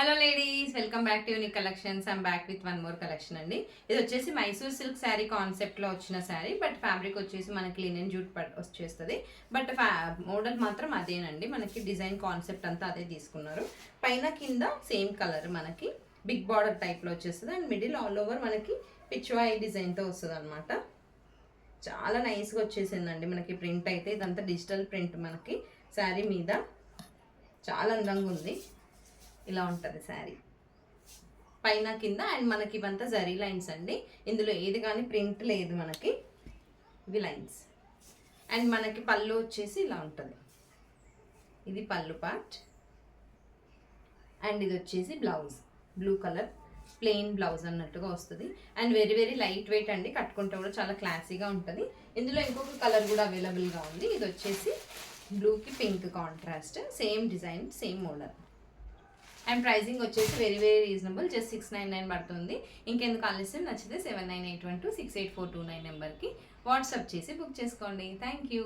Hello ladies, welcome back to unique collections. I'm back with one more collection అండి. ఇది వచ్చేసి Mysore silk sari కాన్సెప్ట్లో వచ్చిన శారీ, బట్ ఫ్యాబ్రిక్ వచ్చేసి మనకి లినెన్ జూట్ వచ్చేస్తుంది. బట్ మోడల్ మాత్రం అదేనండి, మనకి డిజైన్ కాన్సెప్ట్ అంతా అదే తీసుకున్నారు. పైన కింద సేమ్ కలర్ మనకి బిగ్ బార్డర్ టైప్లో వచ్చేస్తుంది అండ్ మిడిల్ ఆల్ ఓవర్ మనకి పిచ్వాయి డిజైన్తో వస్తుంది అనమాట. చాలా నైస్గా వచ్చేసిందండి మనకి ప్రింట్ అయితే. ఇదంతా డిజిటల్ ప్రింట్ మనకి శారీ మీద చాలా అందంగా ఉంది. ఇలా ఉంటుంది శారీ పైన కింద అండ్ మనకి ఇవంతా జరీ లైన్స్ అండి. ఇందులో ఏది కానీ ప్రింట్ లేదు మనకి, ఇవి లైన్స్. అండ్ మనకి పళ్ళు వచ్చేసి ఇలా ఉంటుంది, ఇది పళ్ళు పార్ట్. అండ్ ఇది వచ్చేసి blouse, blue colour plain blouse అన్నట్టుగా వస్తుంది. And very very light weight అండి, కట్టుకుంటే కూడా చాలా క్లాసీగా ఉంటుంది. ఇందులో ఇంకొక కలర్ కూడా అవైలబుల్గా ఉంది. ఇది వచ్చేసి బ్లూకి pink contrast, same design same model. And pricing వచ్చేసి వెరీ వెరీ రీజనబుల్, జస్ట్ 699 పడుతుంది. ఇంకెందుకు ఆలస్యం, నచ్చితే 7981268429 నెంబర్కి వాట్సాప్ చేసి బుక్ చేసుకోండి. Thank you.